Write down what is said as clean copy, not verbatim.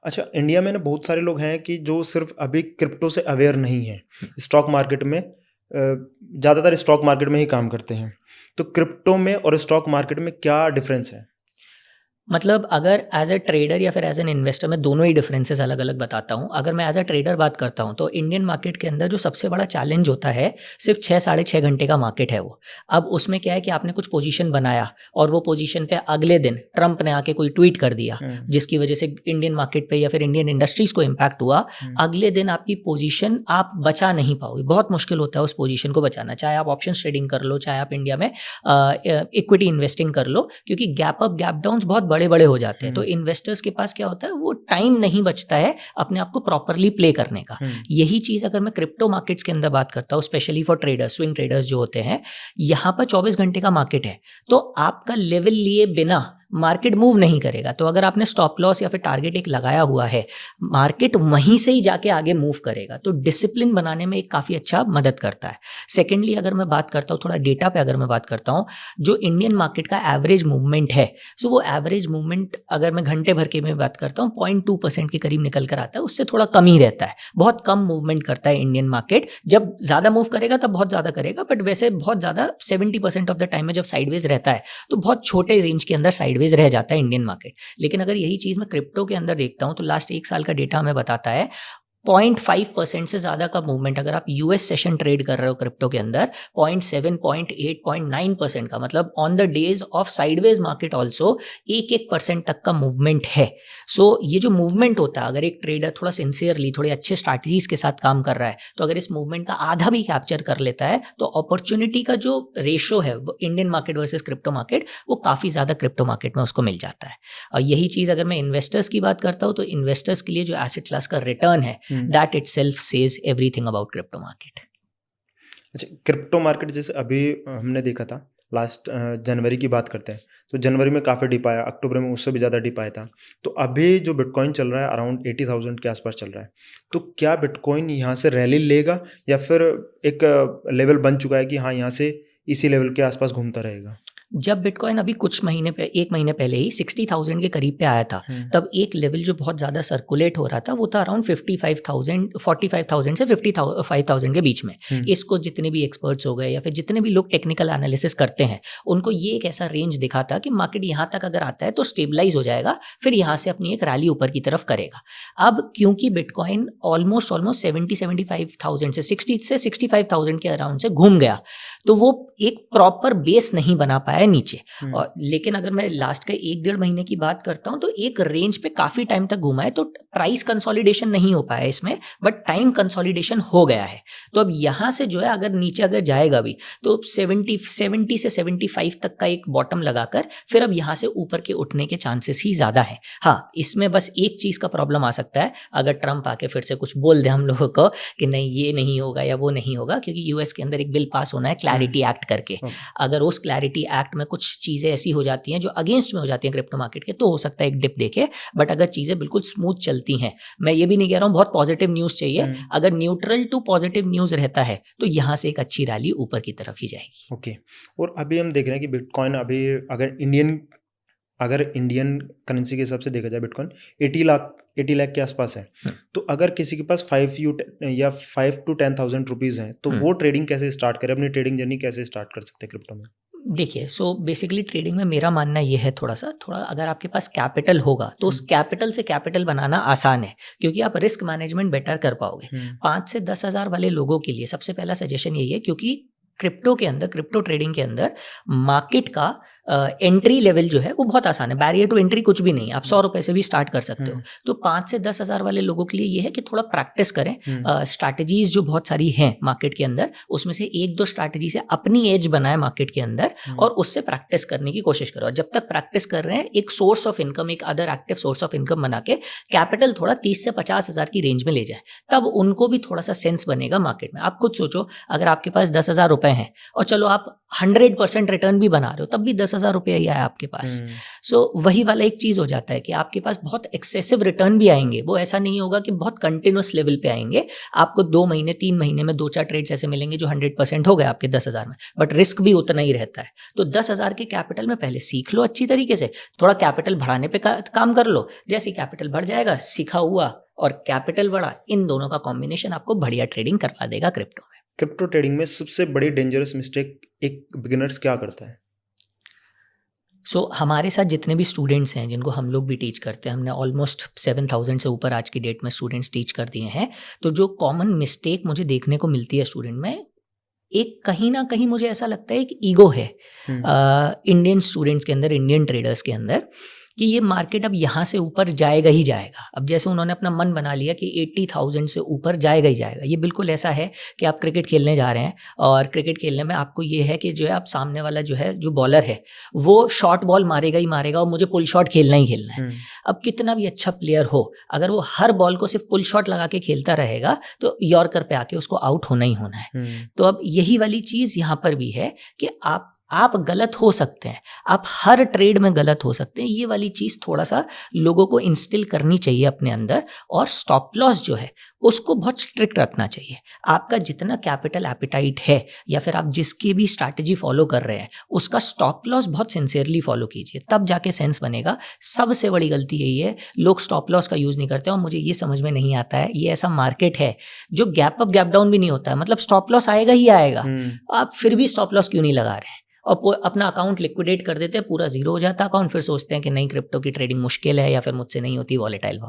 अच्छा, इंडिया में ना बहुत सारे लोग हैं कि जो सिर्फ़ अभी क्रिप्टो से अवेयर नहीं हैं। स्टॉक मार्केट में ज़्यादातर स्टॉक मार्केट में ही काम करते हैं। तो क्रिप्टो में और स्टॉक मार्केट में क्या डिफ़रेंस है? मतलब अगर एज अ ट्रेडर या फिर एज एन इन्वेस्टर मैं दोनों ही डिफरेंसेस अलग अलग बताता हूँ। अगर मैं एज अ ट्रेडर बात करता हूँ तो इंडियन मार्केट के अंदर जो सबसे बड़ा चैलेंज होता है, सिर्फ 6 साढ़े 6 घंटे का मार्केट है वो। अब उसमें क्या है कि आपने कुछ पोजीशन बनाया और वो पोजीशन पे अगले दिन ट्रंप ने आके कोई ट्वीट कर दिया हुँ, जिसकी वजह से इंडियन मार्केट पे या फिर इंडियन इंडस्ट्रीज को इम्पैक्ट हुआ। हुँ, अगले दिन आपकी पोजीशन आप बचा नहीं पाओगे, बहुत मुश्किल होता है उस पोजीशन को बचाना, चाहे आप ऑप्शन ट्रेडिंग कर लो, चाहे आप इंडिया में इक्विटी इन्वेस्टिंग कर लो, क्योंकि गैप अप गैप डाउन बहुत बड़े बड़े हो जाते हैं। तो हुँ, इन्वेस्टर्स के पास क्या होता है, वो टाइम नहीं बचता है अपने आप को प्रॉपरली प्ले करने का। हुँ, यही चीज अगर मैं क्रिप्टो मार्केट्स के अंदर बात करता हूँ, specially for traders, swing traders जो होते हैं, यहाँ पर 24 घंटे का मार्केट है। तो आपका लेवल लिए बिना मार्केट मूव नहीं करेगा। तो अगर आपने स्टॉप लॉस या फिर टारगेट एक लगाया हुआ है, मार्केट वहीं से ही जाके आगे मूव करेगा। तो डिसिप्लिन बनाने में एक काफी अच्छा मदद करता है। सेकेंडली अगर मैं बात करता हूँ थोड़ा डेटा पे, अगर मैं बात करता हूँ, जो इंडियन मार्केट का एवरेज मूवमेंट है, सो वो एवरेज मूवमेंट अगर मैं घंटे भर के में बात करता हूँ 0.2% के करीब निकल कर आता है, उससे थोड़ा कम ही रहता है। बहुत कम मूवमेंट करता है इंडियन मार्केट। जब ज़्यादा मूव करेगा तब बहुत ज़्यादा करेगा, बट वैसे बहुत ज़्यादा 70% ऑफ द टाइम में जब साइडवेज रहता है तो बहुत छोटे रेंज के अंदर साइडवेज रह जाता है इंडियन मार्केट। लेकिन अगर यही चीज़ मैं क्रिप्टो के अंदर देखता हूँ तो लास्ट 1 साल का डेटा हमें बताता है 0.5% से ज्यादा का मूवमेंट, अगर आप यूएस सेशन ट्रेड कर रहे हो क्रिप्टो के अंदर, 0.7, 0.8, 0.9% का, मतलब on the days of sideways market also 1% तक का मूवमेंट है। सो ये जो मूवमेंट होता है, अगर एक ट्रेडर थोड़ा सिंसियरली थोड़े अच्छे स्ट्रैटेजीज के साथ काम कर रहा है, तो अगर इस मूवमेंट का आधा भी कैप्चर कर लेता है तो अपॉर्चुनिटी का जो रेशो है Indian market versus crypto market, वो काफी ज्यादा क्रिप्टो मार्केट में उसको मिल जाता है। और यही चीज अगर मैं इन्वेस्टर्स की बात करता हूँ तो इन्वेस्टर्स के लिए जो एसेट क्लास का रिटर्न है, हुँ। that itself says everything about crypto market. अच्छा, क्रिप्टो मार्केट जैसे अभी हमने देखा था लास्ट जनवरी की बात करते हैं, तो जनवरी में काफ़ी डिप आया, अक्टूबर में उससे भी ज़्यादा डिप आया था। तो अभी जो बिटकॉइन चल रहा है अराउंड 80,000 के आसपास चल रहा है। तो क्या बिटकॉइन यहाँ से रैली लेगा या फिर एक लेवल बन चुका है कि हाँ, यहाँ से इसी लेवल के आसपास घूमता रहेगा? जब बिटकॉइन अभी कुछ महीने पे, 1 महीने पहले ही 60,000 के करीब पे आया था, हुँ, तब एक लेवल जो बहुत ज़्यादा सर्कुलेट हो रहा था वो था अराउंड 55,000, 45,000 से 55,000 के बीच में। हुँ, इसको जितने भी एक्सपर्ट्स हो गए या फिर जितने भी लोग टेक्निकल एनालिसिस करते हैं, उनको ये एक ऐसा रेंज दिखा था कि मार्केट यहाँ तक अगर आता है तो स्टेबलाइज हो जाएगा, फिर यहाँ से अपनी एक रैली ऊपर की तरफ करेगा। अब क्योंकि बिटकॉइन ऑलमोस्ट 70-75,000 से 65,000 के अराउंड से घूम गया, तो वो एक प्रॉपर बेस नहीं बना पाया नीचे। हुँ, और लेकिन अगर मैं लास्ट के 1 डेढ़ महीने की बात करता हूँ तो एक रेंज पे काफी टाइम तक घूमा है। तो प्राइस कंसोलिडेशन नहीं हो पाया इसमें, बट टाइम कंसोलिडेशन हो गया है। तो अब यहाँ से जो है अगर नीचे अगर जाएगा भी तो 70 से 75 तक का एक बॉटम लगाकर फिर अब यहाँ से ऊपर के उठने के चांसेस ही ज्यादा है। हाँ, इसमें बस एक चीज का प्रॉब्लम आ सकता है, अगर ट्रंप आके फिर से कुछ बोल दे हम लोगों को कि नहीं ये नहीं होगा या वो नहीं होगा, क्योंकि यूएस के अंदर एक बिल पास होना है हुँ, क्लैरिटी एक्ट करके। ओके, अगर उस क्लैरिटी एक्ट में कुछ चीज़ें ऐसी हो जाती हैं जो अगेंस्ट में हो जाती हैं क्रिप्टो मार्केट के, तो हो सकता है एक डिप देखे। बट अगर चीज़ें बिल्कुल स्मूथ चलती हैं, मैं ये भी नहीं कह रहा हूँ बहुत पॉजिटिव न्यूज़ चाहिए, हुँ, अगर न्यूट्रल टू पॉजिटिव न्यूज़ रहता है तो यहाँ से एक अच्छी रैली ऊपर की तरफ ही जाएगी। ओके। और अभी हम देख रहे हैं कि बिटकॉइन अभी अगर इंडियन करेंसी के हिसाब से देखा जाए बिटकॉइन 80 लाख के आसपास है। हम्म, तो अगर किसी के पास 5 टू 10,000 रुपीज़ हैं, तो हम्म। वो ट्रेडिंग कैसे स्टार्ट करे? अपनी ट्रेडिंग जर्नी कैसे स्टार्ट कर सकते हैं क्रिप्टो में? देखिए, सो बेसिकली ट्रेडिंग में मेरा मानना ये है, थोड़ा अगर आपके पास कैपिटल होगा तो हुँ, उस कैपिटल से कैपिटल बनाना आसान है, क्योंकि आप रिस्क मैनेजमेंट बेटर कर पाओगे। हुँ, 5 से 10 हज़ार वाले लोगों के लिए सबसे पहला सजेशन यही है, क्योंकि क्रिप्टो के अंदर, क्रिप्टो ट्रेडिंग के अंदर मार्केट का एंट्री लेवल जो है वो बहुत आसान है, बैरियर टू एंट्री कुछ भी नहीं है, आप हुँ, 100 रुपए से भी स्टार्ट कर सकते हो। हुँ, तो 5 से 10 हज़ार वाले लोगों के लिए ये है कि थोड़ा प्रैक्टिस करें। हुँ, स्ट्रैटेजीज जो बहुत सारी हैं मार्केट के अंदर, उसमें से एक दो स्ट्रैटेजी से अपनी एज बनाए मार्केट के अंदर हुँ, और उससे प्रैक्टिस करने की कोशिश करो। और जब तक प्रैक्टिस कर रहे हैं, एक सोर्स ऑफ इनकम, एक other active source of income बना के कैपिटल थोड़ा 30 से 50 हज़ार की रेंज में ले जाए, तब उनको भी थोड़ा सा सेंस बनेगा मार्केट में। आप खुद सोचो, अगर आपके पास 10,000 रुपए हैं और चलो आप 100% रिटर्न भी बना रहे हो, तब भी 10,000 10,000 रुपया ही आया आपके पास। सो वही वाला एक चीज़ हो जाता है कि आपके पास बहुत एक्सेसिव रिटर्न भी आएंगे, वो ऐसा नहीं होगा कि बहुत कंटिन्यूस लेवल पे आएंगे। आपको 2 महीने 3 महीने में 2-4 ट्रेड्स ऐसे मिलेंगे जो 100% हो गए आपके 10,000 में, बट रिस्क भी उतना ही रहता है। तो 10,000 के कैपिटल में पहले सीख लो अच्छी तरीके से, थोड़ा कैपिटल बढ़ाने पे काम कर लो। जैसे कैपिटल बढ़ जाएगा, सीखा हुआ और कैपिटल बढ़ा, इन दोनों का कॉम्बिनेशन आपको बढ़िया ट्रेडिंग करवा देगा क्रिप्टो में। क्रिप्टो ट्रेडिंग में सबसे बड़ी डेंजरस मिस्टेक एक बिगिनर्स क्या करता है? हमारे साथ जितने भी स्टूडेंट्स हैं जिनको हम लोग भी टीच करते हैं, हमने ऑलमोस्ट 7,000 से ऊपर आज की डेट में स्टूडेंट्स टीच कर दिए हैं। तो जो कॉमन मिस्टेक मुझे देखने को मिलती है स्टूडेंट में, एक कहीं ना कहीं मुझे ऐसा लगता है एक ईगो है इंडियन स्टूडेंट्स के अंदर, इंडियन ट्रेडर्स के अंदर, कि ये मार्केट अब यहाँ से ऊपर जाएगा ही जाएगा। अब जैसे उन्होंने अपना मन बना लिया कि 80,000 से ऊपर जाएगा ही जाएगा। ये बिल्कुल ऐसा है कि आप क्रिकेट खेलने जा रहे हैं और क्रिकेट खेलने में आपको ये है कि जो है आप सामने वाला जो है जो बॉलर है वो शॉर्ट बॉल मारेगा ही मारेगा और मुझे पुल शॉट खेलना ही खेलना है। अब कितना भी अच्छा प्लेयर हो, अगर वो हर बॉल को सिर्फ पुल शॉट लगा के खेलता रहेगा तो यॉर्कर पे आके उसको आउट होना ही होना है। तो अब यही वाली चीज़ यहाँ पर भी है कि आप गलत हो सकते हैं, आप हर ट्रेड में गलत हो सकते हैं। ये वाली चीज़ थोड़ा सा लोगों को इंस्टिल करनी चाहिए अपने अंदर, और स्टॉप लॉस जो है उसको बहुत स्ट्रिक्ट रखना चाहिए। आपका जितना कैपिटल एपिटाइट है या फिर आप जिसकी भी स्ट्रैटेजी फॉलो कर रहे हैं उसका स्टॉप लॉस बहुत सिंसियरली फॉलो कीजिए, तब जाके सेंस बनेगा। सबसे बड़ी गलती यही है, लोग स्टॉप लॉस का यूज़ नहीं करते और मुझे ये समझ में नहीं आता है, ये ऐसा मार्केट है जो गैप अप गैप डाउन भी नहीं होता है, मतलब स्टॉप लॉस आएगा ही आएगा, आप फिर भी स्टॉप लॉस क्यों नहीं लगा रहे हैं और अपना अकाउंट लिक्विडेट कर देते हैं, पूरा जीरो हो जाता है अकाउंट, फिर सोचते हैं कि नहीं क्रिप्टो की ट्रेडिंग मुश्किल है या फिर मुझसे नहीं होती, वॉलेटाइल बहुत।